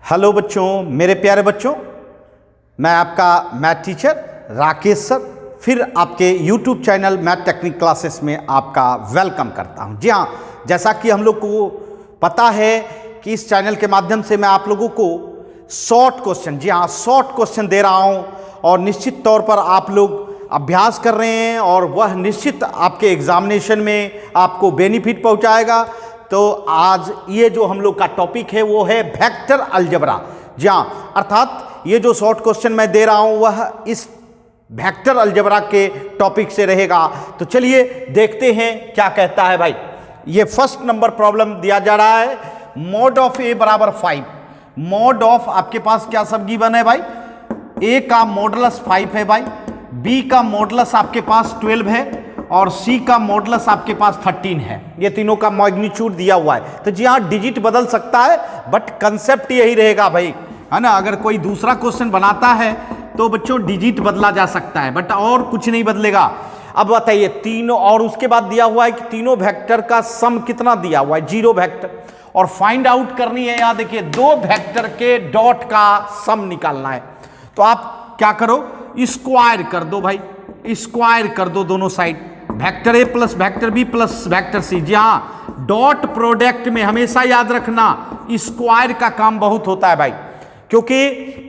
Hello बच्चों, मेरे प्यारे बच्चों, मैं आपका मैथ टीचर राकेश सर फिर आपके YouTube channel math technique classes में आपका वेलकम करता हूं। जी हाँ, जैसा कि हम लोग को पता है कि इस चैनल के माध्यम से मैं आप लोगों को शॉर्ट क्वेश्चन, जी हाँ, शॉर्ट क्वेश्चन दे रहा हूं और निश्चित तौर पर आप लोग अभ्यास कर रहे हैं और वह निश्चित आपके एग्जामिनेशन में आपको बेनिफिट पहुंचाएगा। तो आज ये जो हम लोग का टॉपिक है वो है वेक्टर अलजेब्रा। जी हाँ, अर्थात ये जो शॉर्ट क्वेश्चन मैं दे रहा हूं वह इस वेक्टर अलजेब्रा के टॉपिक से रहेगा। तो चलिए देखते हैं क्या कहता है भाई। ये फर्स्ट नंबर प्रॉब्लम दिया जा रहा है, मॉड ऑफ ए बराबर 5। मॉड ऑफ आपके पास क्या सब गिवन है भाई, ए का मॉडुलस 5 है भाई, बी का मॉडुलस आपके पास 12 है और सी का मॉडुलस आपके पास 13 है। ये तीनों का मैग्नीट्यूड दिया हुआ है। तो जी हाँ, डिजिट बदल सकता है बट कंसेप्ट यही रहेगा भाई, है ना। अगर कोई दूसरा क्वेश्चन बनाता है तो बच्चों डिजिट बदला जा सकता है बट और कुछ नहीं बदलेगा। अब बताइए तीनों, और उसके बाद दिया हुआ है कि तीनों वेक्टर का सम कितना दिया हुआ है, 0 वेक्टर, और फाइंड आउट करनी है। यहां देखिए 2 वेक्टर के डॉट का सम निकालना है। तो आप क्या करो, स्क्वायर कर दो भाई, स्क्वायर कर दो दोनों side, vector A plus vector B plus vector C. जी हाँ, डॉट प्रोडक्ट में हमेशा याद रखना स्क्वायर का काम बहुत होता है भाई, क्योंकि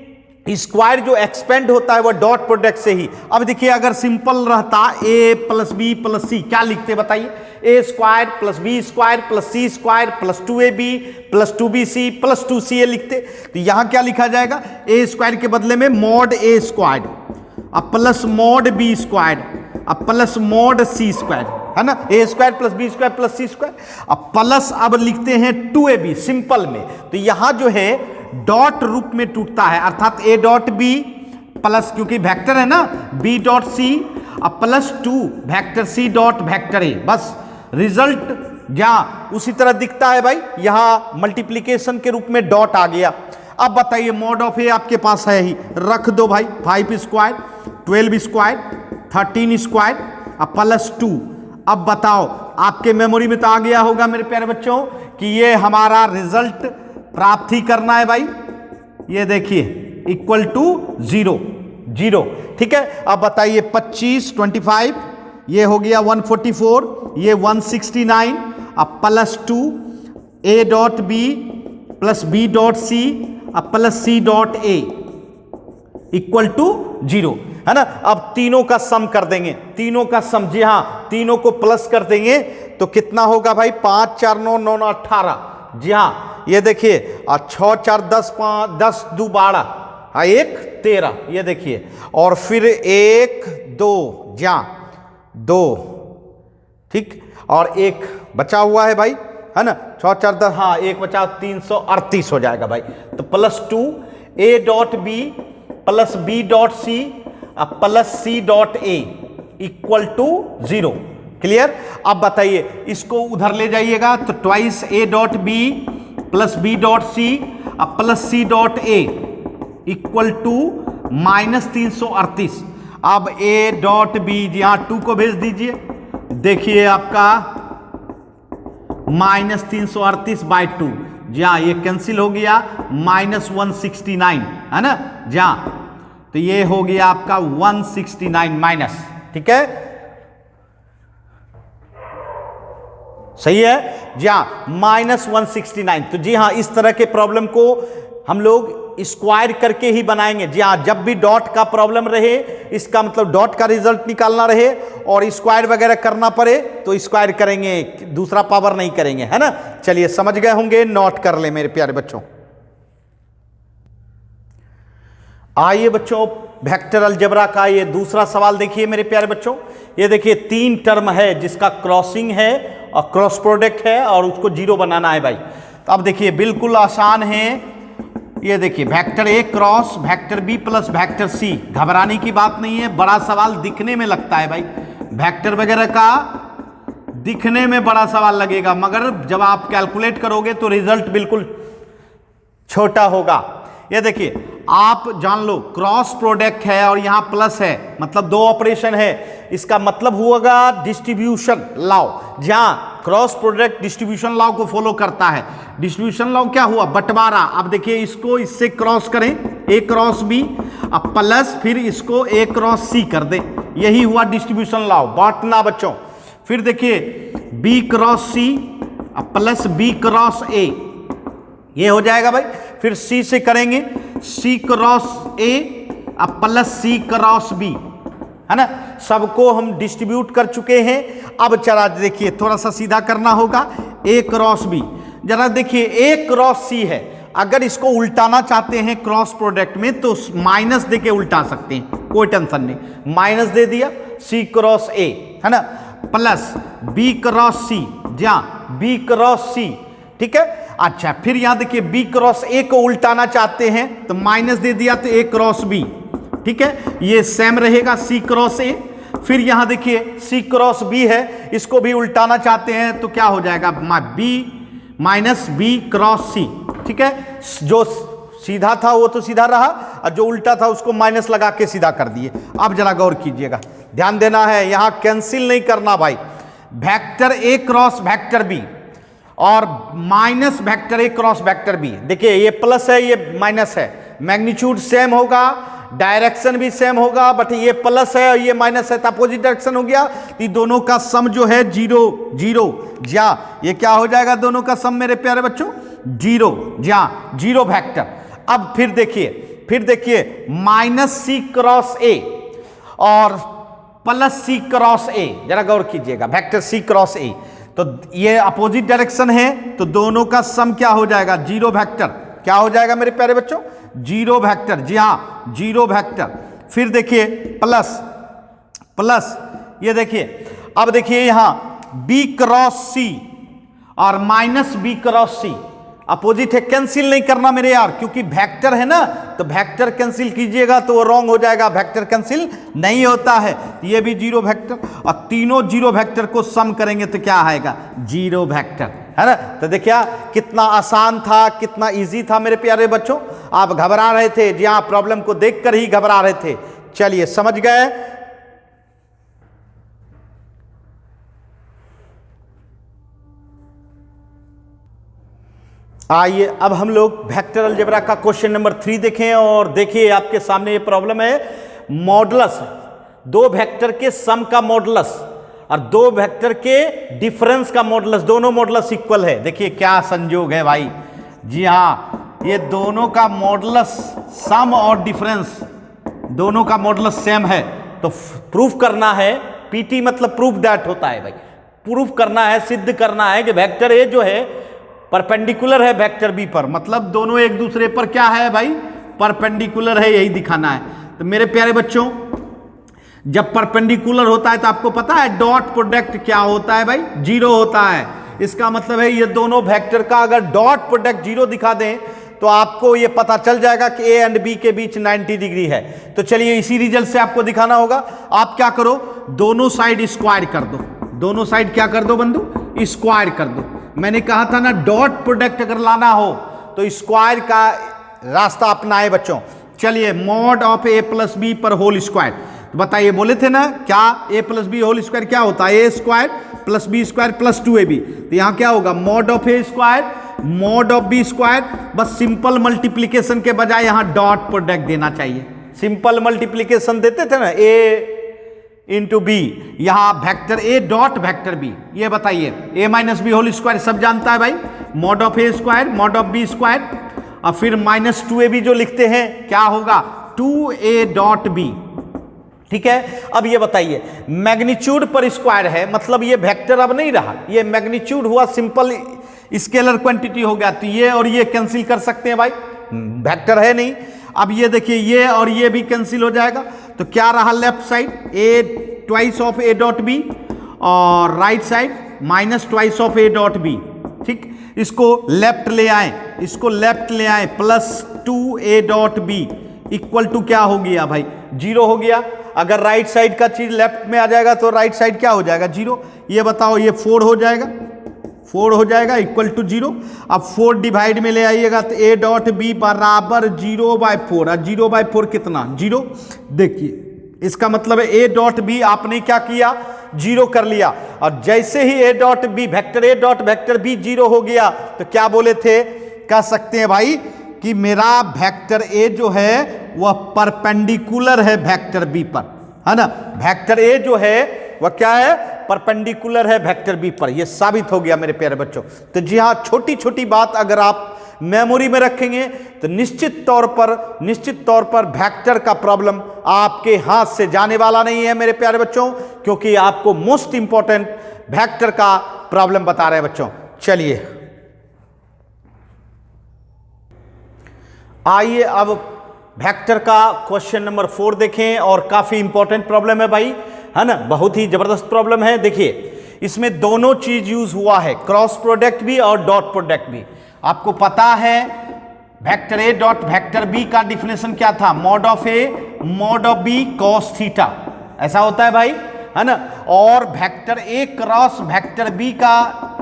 स्क्वायर जो एक्सपेंड होता है वह डॉट प्रोडक्ट से ही। अब देखिए अगर सिंपल रहता A plus B plus C, क्या लिखते बताइए, A square plus B square plus C square plus 2ab plus 2bc plus 2ca लिखते। तो यहां क्या लिखा जाएगा, ए स्क्वायर के बदले में मॉड ए स्क्वायर, अब प्लस मॉड बी स्क्वायर, अब प्लस मॉड सी स्क्वायर, है ना, A square plus B square plus C square, अब प्लस अब लिखते हैं 2ab सिंपल में। तो यहां जो है डॉट रूप में टूटता है, अर्थात ए डॉट बी प्लस, क्योंकि वेक्टर है ना, बी डॉट सी, अब plus 2 vector C dot vector A, बस रिजल्ट जहां उसी तरह दिखता है भाई, यहां मल्टीप्लीकेशन के रूप में डॉट आ गया। अब बताइए मॉड ऑफ ए आपके पास है ही, रख दो भाई, 5 स्क्वायर 12 स्क्वायर 13 स्क्वायर अब प्लस 2। अब बताओ आपके मेमोरी में तो आ गया होगा मेरे प्यारे बच्चों कि ये हमारा रिजल्ट प्राप्त ही करना है भाई। ये देखिए इक्वल टू 0 0, ठीक है। अब बताइए 25 25, ये हो गया 144, ये 169, अब plus 2 A dot B plus B dot C अब plus C dot A equal to 0, है ना। अब तीनों का सम कर देंगे, तीनों का सम, जी हाँ, तीनों को प्लस कर देंगे तो कितना होगा भाई, 5 4 9 9 9 18। जी हाँ, ये देखिए 6 4 10 5 10 2 12, 1 13, ये देखिए, और फिर 1 2, जी हाँ 2, ठीक, और एक बचा हुआ है भाई, है ना, 6 4 10, हाँ एक बचा, 338 हो जाएगा भाई। तो plus 2 A dot B plus B dot C plus C dot A equal to 0। Clear. अब बताइए इसको उधर ले जाइएगा तो twice A dot B plus B dot C plus C dot A equal to -338। अब ए डॉट बी, यहां 2 को भेज दीजिए, देखिए आपका -338/2, जहां ये कैंसिल हो गया, -169, है ना, जहां तो ये हो गया आपका 169 माइनस, ठीक है, सही है, जी हाँ -169। तो जी हाँ, इस तरह के प्रॉब्लम को हम लोग स्क्वायर करके ही बनाएंगे। जी हाँ, जब भी डॉट का प्रॉब्लम रहे, इसका मतलब डॉट का रिजल्ट निकालना रहे और स्क्वायर वगैरह करना पड़े तो स्क्वायर करेंगे, दूसरा पावर नहीं करेंगे, है ना। चलिए समझ गए होंगे, नोट कर ले मेरे प्यारे बच्चों। आइए बच्चों, वेक्टर अलजेब्रा का ये दूसरा सवाल देखिए मेरे प्यारे बच्चों। ये देखिए 3 टर्म है जिसका क्रॉसिंग है और क्रॉस प्रोडक्ट है और उसको 0 बनाना है भाई। तो अब देखिए बिल्कुल आसान है। ये देखिए vector A cross vector B plus vector C, घबराने की बात नहीं है, बड़ा सवाल दिखने में लगता है भाई, वेक्टर वगैरह का दिखने में बड़ा सवाल लगेगा, मगर जब आप कैलकुलेट करोगे तो रिजल्ट बिल्कुल छोटा होगा। ये देखिए आप जान लो क्रॉस प्रोडक्ट है और यहां प्लस है, मतलब 2 ऑपरेशन है, इसका मतलब होगा डिस्ट्रीब्यूशन लॉ, जहां क्रॉस प्रोडक्ट डिस्ट्रीब्यूशन लॉ को फॉलो करता है। डिस्ट्रीब्यूशन लॉ क्या हुआ, बंटवारा। अब देखिए इसको इससे क्रॉस करें, ए क्रॉस बी, अब प्लस फिर इसको ए क्रॉस सी कर दें, यही हुआ डिस्ट्रीब्यूशन लॉ, बांटना बच्चों। फिर देखिए बी क्रॉस सी अब प्लस बी क्रॉस ए, ये हो जाएगा भाई। फिर सी से करेंगे सी क्रॉस ए अब प्लस सी क्रॉस बी, है ना। सबको हम डिस्ट्रीब्यूट कर चुके हैं। अब चला देखिए थोड़ा सा सीधा करना होगा, ए क्रॉस बी। जरा देखिए ए क्रॉस सी है, अगर इसको उल्टाना चाहते हैं क्रॉस प्रोडक्ट में तो माइनस दे के उल्टा सकते हैं, कोई टेंशन नहीं। माइनस दे दिया सी क्रॉस ए, है ना, प्लस बी क्रॉस सी, जहां बी क्रॉस सी, ठीक है। अच्छा फिर यहां देखिए बी क्रॉस ए को उल्टाना चाहते हैं तो माइनस दे दिया तो ए क्रॉस बी, ठीक है, ये सेम रहेगा सी क्रॉस ए। फिर यहां देखिए सी क्रॉस बी है, इसको भी उल्टाना चाहते हैं तो क्या हो जाएगा, बी माइनस बी क्रॉस सी, ठीक है। जो सीधा था वो तो सीधा रहा और जो उल्टा था उसको माइनस लगा के सीधा कर दिए। अब जरा गौर कीजिएगा, ध्यान देना है, यहां कैंसिल नहीं करना भाई। Vector A cross vector B और minus vector A cross vector B, देखिए ये प्लस है ये माइनस है, मैग्नीट्यूड सेम होगा, डायरेक्शन भी सेम होगा, बट ये प्लस है और ये माइनस है तो अपोजिट डायरेक्शन हो गया। तो दोनों का सम जो है जीरो जीरो, जा ये क्या हो जाएगा, दोनों का सम मेरे प्यारे बच्चों जीरो, जा जीरो वेक्टर। अब फिर देखिए माइनस सी क्रॉस ए और प्लस सी क्रॉस ए, जरा गौर कीजिएगा, वेक्टर सी क्रॉस ए, तो ये अपोजिट डायरेक्शन है तो दोनों का सम क्या हो जाएगा, जीरो वेक्टर। क्या हो जाएगा मेरे प्यारे बच्चों, जीरो वेक्टर, जी हाँ जीरो वेक्टर। फिर देखिए प्लस ये देखिए, अब देखिए यहां बी क्रॉस सी और माइनस बी क्रॉस सी, अपोजिट है, कैंसिल नहीं करना मेरे यार, क्योंकि वेक्टर है ना, तो वेक्टर कैंसिल कीजिएगा तो वो रॉन्ग हो जाएगा, वेक्टर कैंसिल नहीं होता है। ये भी जीरो वेक्टर और तीनों जीरो वेक्टर को सम करेंगे तो क्या आएगा, जीरो वेक्टर, है ना। तो देखिए कितना आसान था, कितना इजी था मेरे प्यारे बच्चों। आप घबरा रहे थे, जी हाँ, प्रॉब्लम को देखकर ही घबरा रहे थे। चलिए समझ गए। आइए अब हम लोग वेक्टर अलजेब्रा का क्वेश्चन नंबर 3 देखें। और देखिए आपके सामने ये प्रॉब्लम है, मॉडुलस, दो वेक्टर के सम का मॉडुलस और दो वेक्टर के डिफरेंस का मॉडुलस, दोनों मॉडुलस इक्वल है। देखिए क्या संयोग है भाई, जी हाँ, ये दोनों का मॉडुलस सम और डिफरेंस दोनों का मॉडुलस सेम है, तो प्रूफ करना है, पीटी मतलब प्रूफ दैट होता है भाई, प्रूफ करना है, सिद्ध करना है कि वेक्टर ए जो है परपेंडिकुलर है वेक्टर बी पर, मतलब दोनों एक दूसरे पर क्या है भाई, परपेंडिकुलर है, यही दिखाना है। तो मेरे प्यारे बच्चों जब परपेंडिकुलर होता है तो आपको पता है डॉट प्रोडक्ट क्या होता है भाई, जीरो होता है। इसका मतलब है ये दोनों वेक्टर का अगर डॉट प्रोडक्ट जीरो दिखा दें तो आपको ये पता चल जाएगा कि ए एंड बी के बीच 90 डिग्री है। तो चलिए इसी रिजल्ट से आपको दिखाना होगा। आप क्या करो, दोनों साइड स्क्वायर कर दो, दोनों साइड क्या कर दो बंधु, स्क्वायर कर दो। मैंने कहा था ना डॉट प्रोडक्ट अगर लाना हो तो स्क्वायर का रास्ता अपनाए बच्चों। चलिए mod of A plus B पर होल स्क्वायर, तो बताइए, बोले थे ना क्या A plus B whole square क्या होता है, A square plus B square plus 2ab। तो यहां क्या होगा, mod of A square mod of B square, बस सिंपल मल्टीप्लीकेशन के बजाय यहां डॉट प्रोडक्ट देना चाहिए। सिंपल मल्टीप्लीकेशन देते थे ना, ए इंटू बी, यहां vector A dot vector B. ये बताइए A minus B whole square सब जानता है भाई, mod of A square mod of B square और फिर माइनस 2ab जो लिखते हैं क्या होगा, 2a डॉट बी, ठीक है। अब ये बताइए मैग्नीट्यूड पर स्क्वायर है, मतलब ये वेक्टर अब नहीं रहा, ये मैग्नीट्यूड हुआ, सिंपल स्केलर क्वांटिटी हो गया, तो ये और ये कैंसिल कर सकते हैं भाई, वेक्टर है नहीं। अब ये देखिए ये और ये भी कैंसिल हो जाएगा, तो क्या रहा left side, A twice of A dot B और right side minus twice of A dot B, ठीक। इसको लेफ्ट ले आए, इसको लेफ्ट ले आए, plus 2a dot B equal to क्या हो गया भाई, जीरो हो गया। अगर राइट साइड का चीज लेफ्ट में आ जाएगा तो राइट साइड क्या हो जाएगा, जीरो। ये बताओ, ये 4 हो जाएगा, 4 हो जाएगा इक्वल टू 0। अब 4 डिवाइड में ले आइएगा तो a डॉट बी बराबर 0/4, और 0/4 कितना, 0। देखिए इसका मतलब है a डॉट बी आपने क्या किया, जीरो कर लिया, और जैसे ही A dot B vector B zero हो गया तो क्या बोले थे, कह सकते हैं भाई कि मेरा वेक्टर ए जो है वह परपेंडिकुलर है वेक्टर बी पर, है ना। वेक्टर ए जो है वह क्या है, परपेंडिकुलर है वेक्टर बी पर। यह साबित हो गया मेरे प्यारे बच्चों। तो जी हाँ, छोटी छोटी बात अगर आप मेमोरी में रखेंगे तो निश्चित तौर पर वेक्टर का प्रॉब्लम आपके हाथ से जाने वाला नहीं है मेरे प्यारे बच्चों, क्योंकि आपको मोस्ट इंपॉर्टेंट वेक्टर का प्रॉब्लम बता रहे हैं बच्चों। चलिए आइए अब वेक्टर का क्वेश्चन नंबर 4 देखें, और काफी इंपॉर्टेंट प्रॉब्लम है भाई, है ना, बहुत ही जबरदस्त प्रॉब्लम है। देखिए इसमें दोनों चीज यूज हुआ है, क्रॉस प्रोडक्ट भी और डॉट प्रोडक्ट भी। आपको पता है vector A dot vector B का डिफिनेशन क्या था, mod of A mod of B cos theta, ऐसा होता है भाई, है ना। और vector A cross vector B का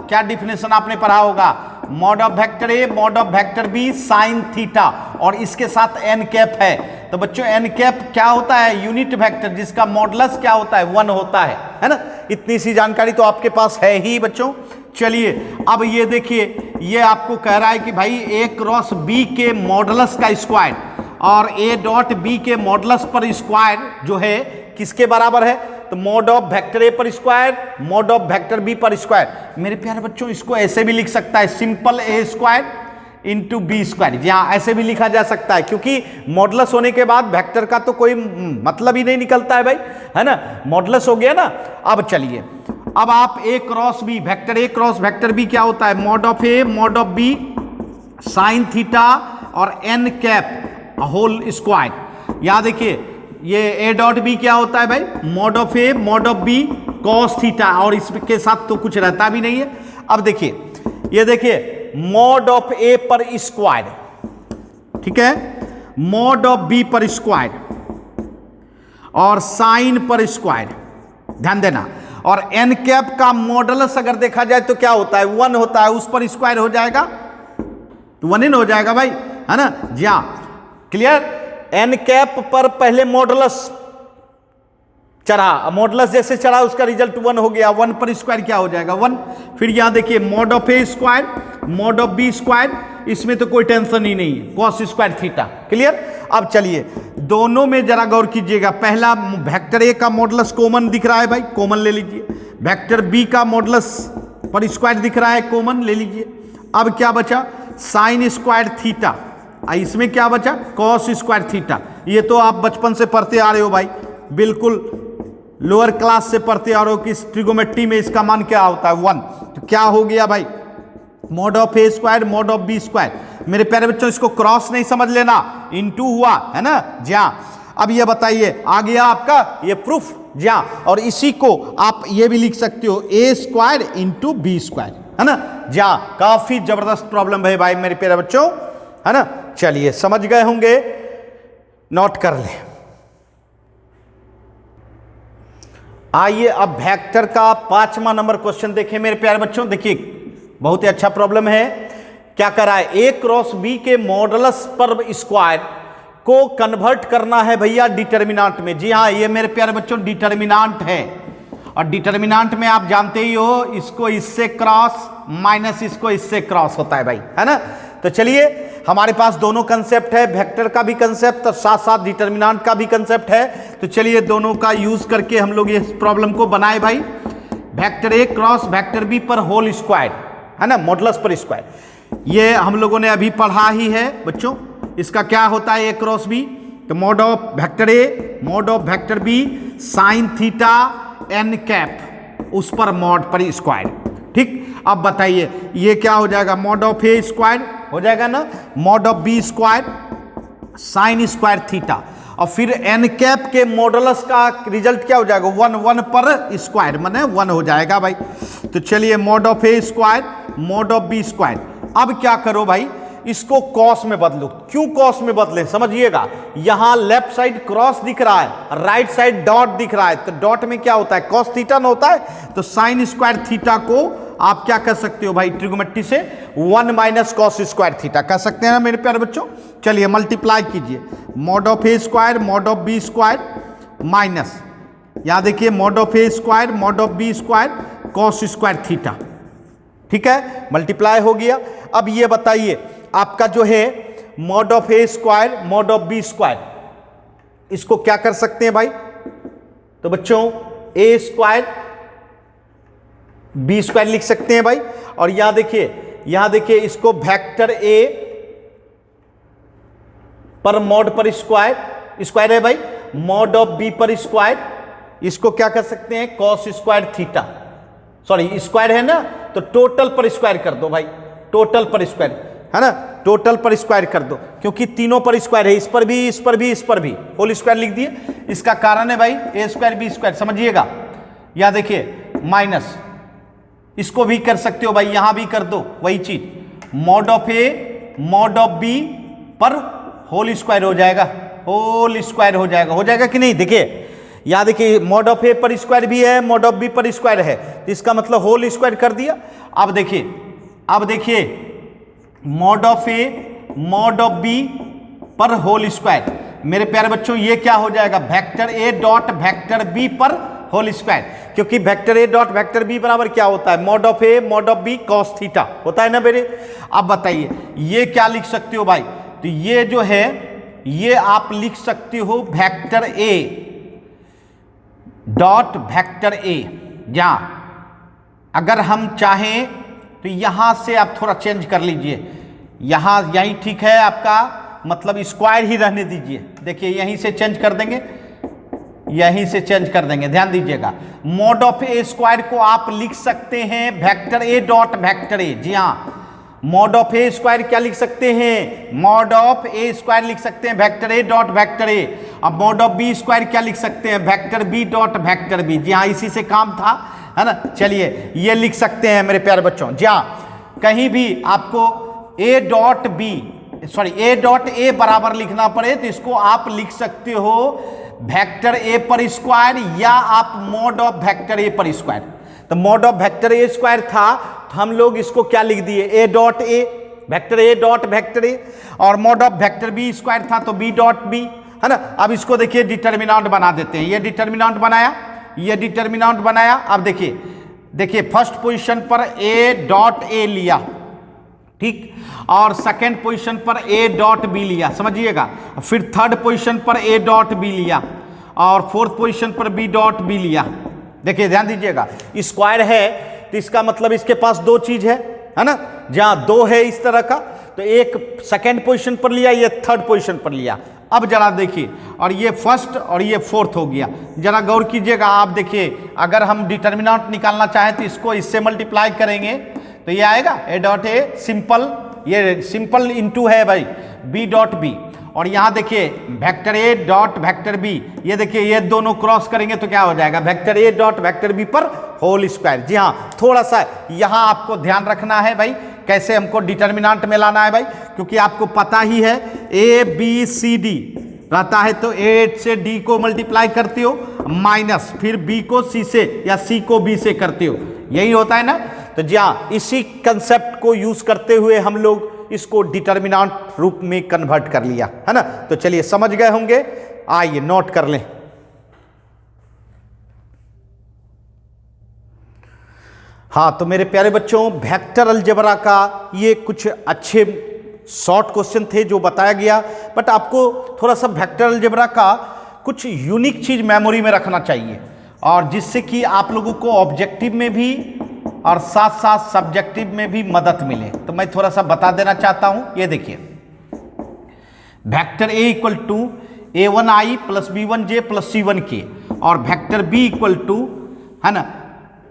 क्या डिफिनेशन आपने पढ़ा होगा, mod of vector A mod of vector B sine theta, और इसके साथ एन कैप है। तो बच्चों एन कैप क्या होता है, यूनिट वेक्टर जिसका मॉडुलस क्या होता है, 1 होता है ना। इतनी सी जानकारी तो आपके पास है ही बच्चों। चलिए अब ये देखिए, ये आपको कह रहा है कि भाई ए क्रॉस बी के मॉडुलस का स्क्वायर और ए डॉट बी के मॉडुलस पर स्क्वायर जो है किसके बराबर है, तो मॉड ऑफ वेक्टर ए पर square mod of vector B पर स्क्वायर। मेरे प्यारे बच्चों इसको ऐसे भी लिख सकता है, simple A square into B square, जहां ऐसे भी लिखा जा सकता है, क्योंकि मॉडुलस होने के बाद वेक्टर का तो कोई मतलब ही नहीं निकलता है भाई, है ना, मॉडुलस हो गया ना। अब चलिए, अब आप A cross B vector A cross vector B क्या होता है, mod of A mod of B sine theta और एन कैप होल स्क्वायर। यहां देखिए ये ए डॉट बी क्या होता है भाई, mod of A mod of B cos theta, और इसके साथ तो कुछ रहता भी नहीं है। अब देखिए ये देखिए मॉड ऑफ ए पर स्क्वायर, ठीक है, मॉड ऑफ बी पर स्क्वायर और साइन पर स्क्वायर, ध्यान देना। और एन कैप का मॉडुलस अगर देखा जाए तो क्या होता है, 1 होता है, उस पर स्क्वायर हो जाएगा तो 1 इन हो जाएगा भाई, है ना। जी हाँ, क्लियर। एन कैप पर पहले मॉडुलस चढ़ा, मॉडुलस जैसे चढ़ा उसका रिजल्ट 1 हो गया, 1 पर स्क्वायर क्या हो जाएगा 1। फिर यहां देखिए mod of A square mod of B square, इसमें तो कोई टेंशन ही नहीं है, कॉस स्क्वायर थीटा, क्लियर। अब चलिए दोनों में जरा गौर कीजिएगा, पहला वेक्टर ए का मॉडुलस कॉमन दिख रहा है भाई, कॉमन ले लीजिए। वेक्टर बी का मॉडुलस पर स्क्वायर दिख रहा है, कॉमन ले लीजिए। अब क्या बचा, साइन स्क्वायर थीटा, इसमें क्या बचा, कॉस स्क्वायर थीटा। ये तो आप बचपन से पढ़ते आ रहे हो भाई, बिल्कुल लोअर क्लास से पढ़ते आ रहे हो कि ट्रिगोमेट्री में इसका मान क्या होता है 1। तो क्या हो गया भाई, mod of A square mod of B square. मेरे प्यारे बच्चों इसको क्रॉस नहीं समझ लेना, इनटू हुआ है ना, जी हाँ। अब ये बताइए आ गया आपका ये प्रूफ, जी हाँ। और इसी को आप ये भी लिख सकते हो ए स्क्वायर इंटू बी स्क्वायर, है ना, जी हाँ। काफी जबरदस्त प्रॉब्लम है भाई मेरे प्यारे बच्चों, है ना। चलिए समझ गए होंगे, नोट कर ले। आइए अब वेक्टर का 5वां नंबर क्वेश्चन देखें मेरे प्यारे बच्चों। देखिए बहुत ही अच्छा प्रॉब्लम है, क्या करा है, ए क्रॉस बी के मॉडुलस पर स्क्वायर को कन्वर्ट करना है भैया डिटर्मिनांट में। जी हाँ, ये मेरे प्यारे बच्चों डिटर्मिनांट है, और डिटर्मिनांट में आप जानते ही हो इसको इससे क्रॉस माइनस इसको इससे क्रॉस होता है भाई, है ना। तो चलिए हमारे पास दोनों कंसेप्ट है, वेक्टर का भी कंसेप्ट और साथ साथ डिटर्मिनांट का भी कंसेप्ट है। तो चलिए दोनों का यूज करके हम लोग इस प्रॉब्लम को बनाए भाई। Vector A cross vector B पर होल स्क्वायर, है ना, मॉडुलस पर स्क्वायर, ये हम लोगों ने अभी पढ़ा ही है बच्चों। इसका क्या होता है ए क्रॉस बी, तो mod of vector A mod of vector B sine theta N cap, उस पर मॉड पर स्क्वायर, ठीक। अब बताइए ये क्या हो जाएगा, मॉड ऑफ ए स्क्वायर हो जाएगा ना, mod of B square sine square theta, और फिर एन कैप के मॉडुलस का रिजल्ट क्या हो जाएगा 1 1 पर स्क्वायर, माने 1 हो जाएगा भाई। तो चलिए mod of A square mod of B square. अब क्या करो भाई, इसको कॉस में बदलो। क्यों कॉस में बदलें, समझिएगा, यहां लेफ्ट साइड क्रॉस दिख रहा है, राइट साइड डॉट दिख रहा है, तो डॉट में क्या होता है कॉस थीटा ना होता है। तो साइन स्क्वायर थीटा को आप क्या कर सकते हो भाई, ट्रिगोमेट्री से 1 माइनस कॉस स्क्वायर थीटा कर सकते हैं ना मेरे प्यारे बच्चों। चलिए मल्टीप्लाई कीजिए, mod of A square mod of B square minus यहां देखिए mod of A square mod of B square cos square theta, ठीक है, मल्टीप्लाई हो गया। अब ये बताइए आपका जो है mod of A square mod of B square, इसको क्या कर सकते हैं भाई? तो बच्चों ए स्क्वायर बी स्क्वायर लिख सकते हैं भाई। और यहां देखिए इसको वेक्टर ए पर मॉड पर स्क्वायर है भाई, मॉड ऑफ बी पर स्क्वायर, इसको क्या कर सकते हैं? Cos square theta, sorry square है ना, तो टोटल पर स्क्वायर कर दो भाई, टोटल पर स्क्वायर है ना, टोटल पर स्क्वायर कर दो, क्योंकि तीनों पर स्क्वायर है, इस पर भी इस पर भी इस पर भी होल स्क्वायर लिख दिए। इसका कारण है भाई ए स्क्वायर बी स्क्वायर, समझिएगा। या देखिए माइनस, इसको भी कर सकते हो भाई, यहां भी कर दो वही चीज, mod of A mod of B पर होल स्क्वायर हो जाएगा, होल स्क्वायर हो जाएगा कि नहीं? देखिए यहां देखिए मॉड ऑफ ए पर स्क्वायर भी है, मॉड ऑफ बी पर स्क्वायर है, तो इसका मतलब होल स्क्वायर कर दिया। अब देखिए mod of A mod of B पर होल स्क्वायर, मेरे प्यारे बच्चों ये क्या हो जाएगा? Vector A dot vector B पर होल स्क्वायर, क्योंकि vector A dot vector B बराबर क्या होता है? Mod of A mod of B cos theta होता है ना मेरे। अब बताइए ये क्या लिख सकते हो भाई? तो ये जो है ये आप लिख सकते हो वेक्टर ए डॉट वेक्टर ए, जहां अगर हम चाहें तो यहां से आप थोड़ा चेंज कर लीजिए, यहीं ठीक है आपका, मतलब स्क्वायर ही रहने दीजिए। देखिए यहीं से चेंज कर देंगे, ध्यान दीजिएगा। मॉड ऑफ ए स्क्वायर को आप लिख सकते हैं vector A dot vector A, जी हाँ, मॉड ऑफ ए स्क्वायर क्या लिख सकते हैं? मॉड ऑफ ए स्क्वायर लिख सकते हैं vector A dot vector A. अब मॉड ऑफ बी स्क्वायर क्या लिख सकते हैं? Vector B dot vector B, जी हाँ, इसी से काम था, है ना। चलिए ये लिख सकते हैं मेरे प्यारे बच्चों, जी हाँ, कहीं भी आपको ए डॉट ए बराबर लिखना पड़े तो इसको आप लिख सकते हो वेक्टर ए पर स्क्वायर, या आप मॉड ऑफ वेक्टर ए पर स्क्वायर। तो mod of vector A square था तो हम लोग इसको क्या लिख दिए? A dot A, vector A dot vector A, और mod of vector B square था तो बी डॉट बी, है ना। अब इसको देखिए डिटर्मिनेंट बना देते हैं, ये डिटर्मिनेंट बनाया, अब देखिए फर्स्ट पोजीशन पर ए डॉट ए लिया, ठीक, और सेकंड पोजीशन पर ए डॉट बी लिया, समझिएगा। फिर थर्ड पोजीशन पर ए डॉट बी लिया, और फोर्थ पोजीशन पर बी डॉट बी लिया। देखिए ध्यान दीजिएगा, स्क्वायर है तो इसका मतलब इसके पास दो चीज है ना, जहां दो है इस तरह का, तो एक सेकंड पोजीशन पर लिया, ये थर्ड पोजीशन पर लिया। अब जरा देखिए, और ये फर्स्ट और ये फोर्थ हो गया, जरा गौर कीजिएगा। आप देखिए अगर हम डिटर्मिनेंट निकालना चाहें तो इसको इससे मल्टीप्लाई करेंगे तो ये आएगा ए डॉट ए सिंपल, ये सिंपल इनटू है भाई बी डॉट बी, और यहां देखिए vector A dot vector B, ये देखिए ये दोनों क्रॉस करेंगे तो क्या हो जाएगा? Vector A dot vector B पर होल स्क्वायर। जी हाँ, थोड़ा सा यहां आपको ध्यान रखना है भाई, कैसे हमको डिटर्मिनेंट में लाना है भाई, क्योंकि आपको पता ही है ए बी सी डी रहता है, तो ए से डी को मल्टीप्लाई करते हो, माइनस फिर बी को सी से या सी को बी से करते हो, यही होता है ना। तो जी हाँ, इसी कंसेप्ट को यूज करते हुए हम लोग इसको डिटर्मिनेंट रूप में कन्वर्ट कर लिया, है ना। तो चलिए समझ गए होंगे, आइए नोट कर लें। हाँ, तो मेरे प्यारे बच्चों वेक्टर अलजेब्रा का ये कुछ अच्छे शॉर्ट क्वेश्चन थे जो बताया गया, बट आपको थोड़ा सा वेक्टर अलजेब्रा का कुछ यूनिक चीज मेमोरी में रखना चाहिए, और जिससे कि आप लोगों को ऑब्जेक्टिव में भी और साथ साथ सब्जेक्टिव में भी मदद मिले। तो मैं थोड़ा सा बता देना चाहता हूं, ये देखिए vector A equal to a1i plus b1j plus c1k, और वेक्टर बी इक्वल टू, है ना,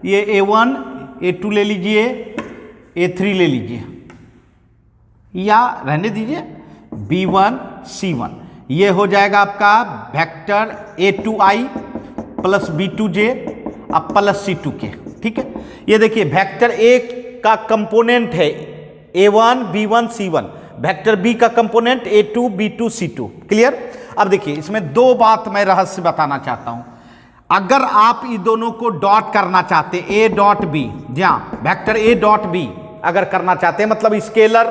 ये a1 a2 ले लीजिए, a3 ले लीजिए, या रहने दीजिए b1 c1, ये हो जाएगा आपका वेक्टर a2i प्लस b2j अब प्लस c2k, ठीक है। ये देखिए वेक्टर ए का कंपोनेंट है a1 b1 c1, vector B का component a2 b2 c2, clear. अब देखिए इसमें दो बात मैं रहस्य बताना चाहता हूं। अगर आप ये दोनों को डॉट करना चाहते हैं, ए डॉट बी, जहां वेक्टर ए डॉट बी अगर करना चाहते हैं, मतलब स्केलर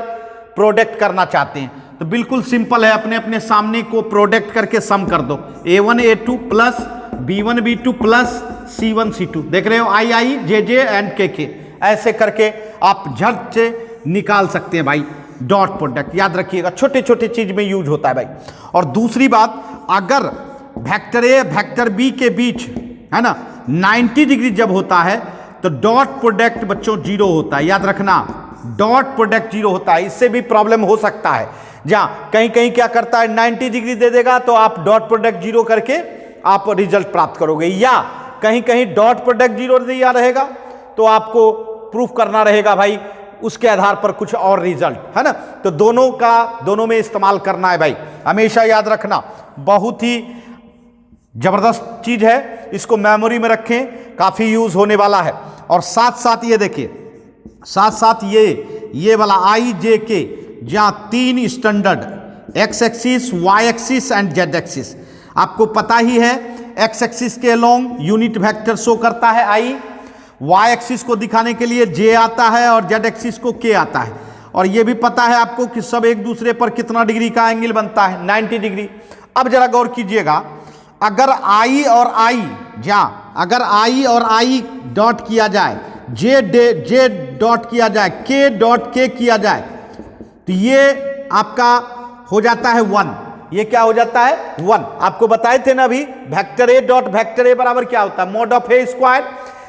प्रोडक्ट करना चाहते हैं, तो बिल्कुल सिंपल है, अपने अपने सामने को प्रोडक्ट करके सम कर दो, a1 a2 plus B1 B2 plus C1 C2, देख रहे हो, I JJ एंड KK, ऐसे करके आप झट से निकाल सकते हैं भाई डॉट प्रोडक्ट। याद रखिएगा, छोटे छोटे चीज में यूज होता है भाई। और दूसरी बात, अगर वेक्टर ए वेक्टर बी के बीच है ना 90 डिग्री जब होता है तो डॉट प्रोडक्ट बच्चों जीरो होता है। याद रखना, डॉट प्रोडक्ट जीरो होता है। इससे भी प्रॉब्लम हो सकता है, जहां कहीं कहीं क्या करता है 90 डिग्री दे देगा तो आप डॉट प्रोडक्ट जीरो करके आप रिजल्ट प्राप्त करोगे, या कहीं कहीं डॉट प्रोडक्ट जीरो दिया रहेगा तो आपको प्रूफ करना रहेगा भाई उसके आधार पर कुछ और रिजल्ट, है ना। तो दोनों में इस्तेमाल करना है भाई, हमेशा याद रखना। बहुत ही जबरदस्त चीज है, इसको मेमोरी में रखें, काफी यूज होने वाला है। और साथ साथ ये देखिए, साथ साथ ये वाला IJK, जहां 3 standard X axis, Y axis and Z axis, आपको पता ही है। एक्स एक्सिस के अलोंग यूनिट वेक्टर शो करता है I, वाई एक्सिस को दिखाने के लिए J आता है और जेड एक्सिस को K आता है। और ये भी पता है आपको कि सब एक दूसरे पर कितना डिग्री का एंगल बनता है, 90 डिग्री। अब जरा गौर कीजिएगा, अगर I और I, जहाँ अगर I और I डॉट किया जाए, J डॉट किया जाए, K डॉट K किया जाए, तो ये आपका हो जाता है 1। ये क्या हो जाता है 1। आपको बताए थे ना अभी, वेक्टर ए डॉट वेक्टर ए बराबर क्या होता है, मॉड ऑफ ए स्क्वायर।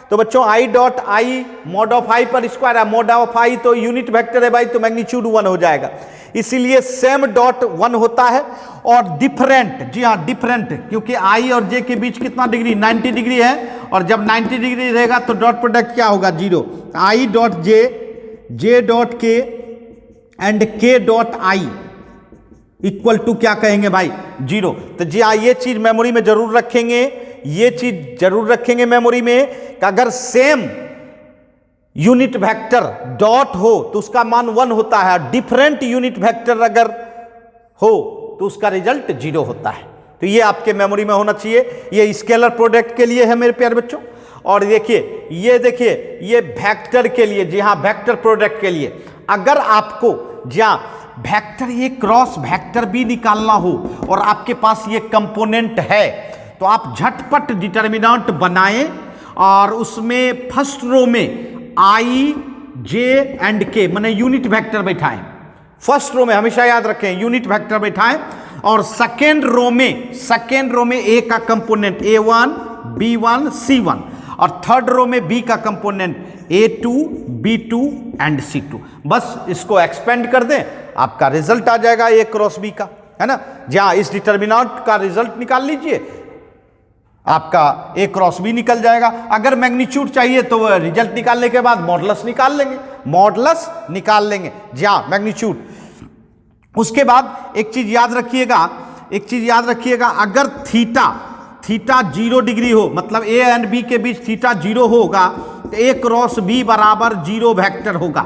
तो बच्चों I dot I mod of I पर स्क्वायर है, मॉड ऑफ I तो यूनिट वेक्टर है भाई, तो मैग्नीट्यूड 1 हो जाएगा। इसीलिए सेम डॉट 1 होता है। और डिफरेंट, जी हाँ डिफरेंट, क्योंकि I और J के बीच कितना डिग्री, 90 डिग्री है, और जब 90 डिग्री रहेगा तो डॉट प्रोडक्ट क्या होगा, zero. I dot J dot K and K dot I equal to क्या कहेंगे भाई, जीरो। तो जी हाँ, ये चीज मेमोरी में जरूर रखेंगे, ये चीज जरूर रखेंगे मेमोरी में कि अगर सेम यूनिट वेक्टर डॉट हो तो उसका मान 1 होता है, डिफरेंट यूनिट वेक्टर अगर हो तो उसका रिजल्ट जीरो होता है। तो ये आपके मेमोरी में होना चाहिए। ये स्केलर प्रोडक्ट के लिए है मेरे प्यारे बच्चों। और देखिए ये वेक्टर के लिए, जी हाँ वेक्टर प्रोडक्ट के लिए, अगर आपको जहां vector A cross vector B निकालना हो और आपके पास ये कंपोनेंट है, तो आप झटपट डिटर्मिनेंट बनाएं और उसमें फर्स्ट रो में I J एंड K माने यूनिट वेक्टर बैठाएं। फर्स्ट रो में हमेशा याद रखें यूनिट वेक्टर बैठाएं, और सेकेंड रो में A का कंपोनेंट A1 B1 C1, और थर्ड रो में B का component A2 B2 and C2। बस इसको एक्सपेंड कर दें, आपका रिजल्ट आ जाएगा A क्रॉस B का, है ना। जहां इस डिटर्मिनेंट का रिजल्ट निकाल लीजिए, आपका A क्रॉस B निकल जाएगा। अगर मैग्नीट्यूड चाहिए तो रिजल्ट निकालने के बाद मॉडुलस निकाल लेंगे, जहां मैग्नीट्यूड। उसके बाद एक चीज याद रखिएगा, अगर थीटा 0 डिग्री हो, मतलब A एंड B के बीच थीटा 0 होगा, तो A क्रॉस B बराबर 0 वेक्टर होगा।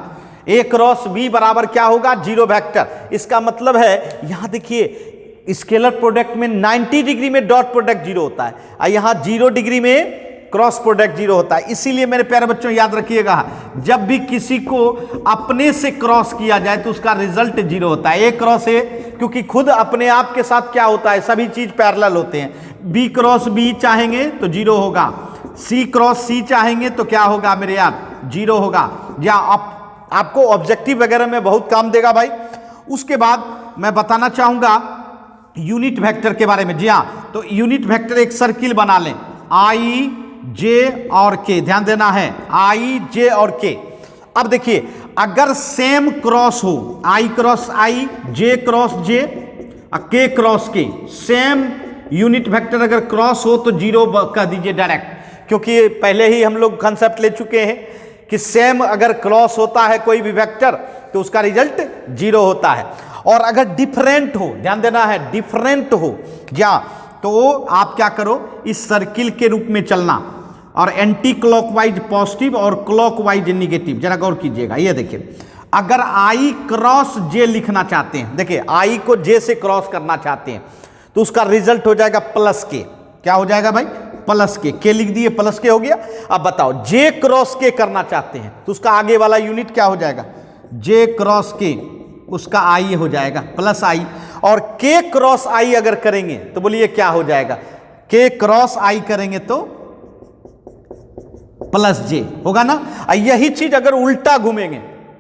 A क्रॉस B बराबर क्या होगा, 0 वेक्टर। इसका मतलब है, यहां देखिए स्केलर प्रोडक्ट में 90 डिग्री में डॉट प्रोडक्ट 0 होता है, और यहां 0 डिग्री में क्रॉस प्रोडक्ट 0 होता है। इसीलिए मेरे प्यारे बच्चों याद रखिएगा, जब भी किसी को अपने से क्रॉस किया जाए तो उसका रिजल्ट 0 होता है। A क्रॉस A, क्योंकि खुद अपने आप के साथ क्या होता है, सभी चीज पैरेलल होते हैं। B क्रॉस B चाहेंगे तो 0 होगा, C क्रॉस C चाहेंगे तो क्या होगा मेरे यार, 0 होगा। या आपको ऑब्जेक्टिव वगैरह में बहुत काम देगा भाई। उसके बाद मैं बताना चाहूंगा यूनिट वेक्टर के बारे में। जी हाँ, तो यूनिट वेक्टर एक सर्किल बना लें, I J और K, ध्यान देना है I J और K। अब देखिए, अगर सेम क्रॉस हो, I cross I, J cross J, K cross K, same unit vector अगर क्रॉस हो तो 0 कह दीजिए डायरेक्ट, क्योंकि पहले ही हम लोग कंसेप्ट ले चुके हैं कि सेम अगर क्रॉस होता है कोई भी वेक्टर तो उसका रिजल्ट 0 होता है। और अगर डिफरेंट हो, ध्यान देना है डिफरेंट हो, या तो आप क्या करो, इस सर्किल के रूप में चलना, और एंटी क्लॉकवाइज पॉजिटिव और क्लॉकवाइज नेगेटिव। जरा गौर कीजिएगा, ये देखिए, अगर I क्रॉस J लिखना चाहते हैं, देखिए I को J से क्रॉस करना चाहते हैं, तो उसका रिजल्ट हो जाएगा प्लस K। क्या हो जाएगा भाई, प्लस K लिख दिए, प्लस K हो गया। अब बताओ J क्रॉस K करना चाहते हैं तो उसका आगे वाला यूनिट क्या हो जाएगा, J क्रॉस K, उसका I हो जाएगा प्लस I। और K क्रॉस I अगर करेंगे तो बोलिए क्या हो जाएगा, के क्रॉस आई करेंगे तो प्लस जे होगा ना। यही चीज अगर उल्टा घूमेंगे,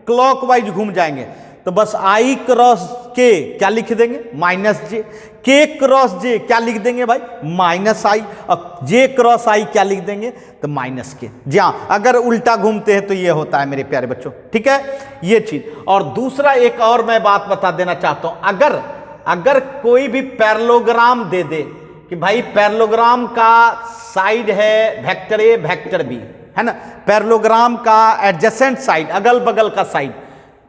क्लॉकवाइज घूम जाएंगे, तो बस आई क्रॉस के क्या लिख देंगे, माइनस जे। के क्रॉस जे क्या लिख देंगे भाई, माइनस आई। और जे क्रॉस आई क्या लिख देंगे, तो माइनस के। जी हाँ, अगर उल्टा घूमते हैं तो ये होता है मेरे प्यारे बच्चों, ठीक है, ये चीज। और दूसरा एक और मैं बात बता देना चाहता हूं, अगर कोई भी पैरेललोग्राम दे दे कि भाई पैरेललोग्राम का साइड है वेक्टर ए वेक्टर बी, है ना, पैरेललोग्राम का एडजेसेंट साइड, अगल बगल का side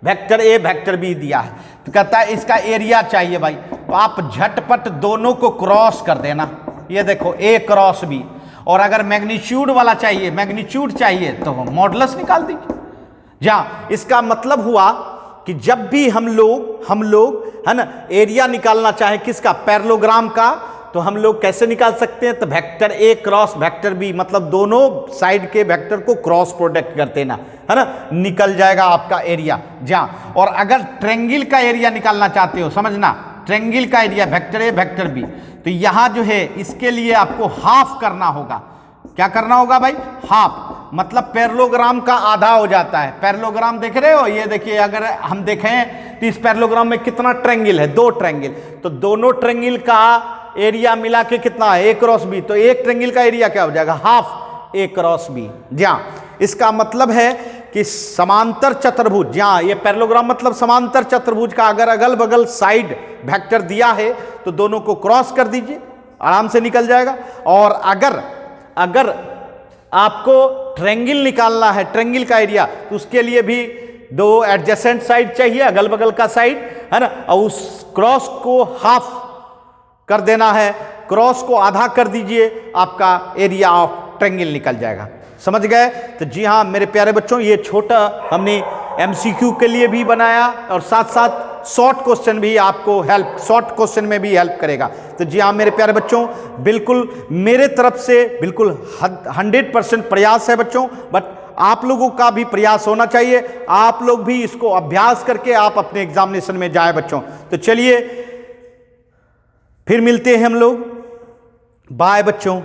vector A vector B दिया है, तो कहता है इसका एरिया चाहिए भाई, तो आप झटपट दोनों को क्रॉस कर देना। ये देखो ए क्रॉस बी। और अगर मैग्नीट्यूड वाला चाहिए, मैग्नीट्यूड चाहिए, तो मॉडुलस निकाल दीजिए। जहां इसका मतलब हुआ कि जब भी हम लोग है ना एरिया निकालना चाहे किसका, पैरेललोग्राम का, तो हम लोग कैसे निकाल सकते हैं, तो vector A cross vector B, मतलब दोनों साइड के वेक्टर को क्रॉस प्रोडक्ट करते ना, है ना, निकल जाएगा आपका एरिया। जहां और अगर ट्रायंगल का एरिया निकालना चाहते हो, समझना, ट्रायंगल का area vector A vector B, तो यहां जो है इसके लिए आपको हाफ करना होगा। क्या करना होगा भाई, हाफ, मतलब पैरेललोग्राम का आधा हो जाता है। पैरेललोग्राम देख रहे हो, ये देखिए, अगर हम देखें तो इस पैरेललोग्राम में कितना ट्रायंगल है, 2 ट्रायंगल, तो दोनों ट्रायंगल का एरिया मिला के कितना है, ए क्रॉस बी, तो एक ट्रायंगल का एरिया क्या हो जाएगा, हाफ ए क्रॉस बी। जहां इसका मतलब है कि समांतर चतुर्भुज, जहां ये पैरेललोग्राम मतलब समांतर चतुर्भुज का अगर अगल बगल साइड वेक्टर दिया है तो दोनों को क्रॉस कर दीजिए, आराम से निकल जाएगा। और अगर आपको ट्रायंगल निकालना है, ट्रायंगल का एरिया, तो उसके लिए भी 2 एडजेसेंट साइड चाहिए, अगल बगल का साइड, है ना, और उस क्रॉस को हाफ कर देना है, क्रॉस को आधा कर दीजिए, आपका एरिया ऑफ ट्रायंगल निकल जाएगा। समझ गए। तो जी हाँ मेरे प्यारे बच्चों, ये छोटा हमने एमसीक्यू के लिए भी बनाया और साथ साथ शॉर्ट क्वेश्चन भी आपको हेल्प, शॉर्ट क्वेश्चन में भी हेल्प करेगा। तो जी हाँ मेरे प्यारे बच्चों, बिल्कुल मेरे तरफ से बिल्कुल 100% प्रयास है बच्चों, बट आप लोगों का भी प्रयास होना चाहिए। आप लोग भी इसको अभ्यास करके आप अपने एग्जामिनेशन में जाए बच्चों। तो चलिए फिर मिलते हैं हम लोग, बाय बच्चों।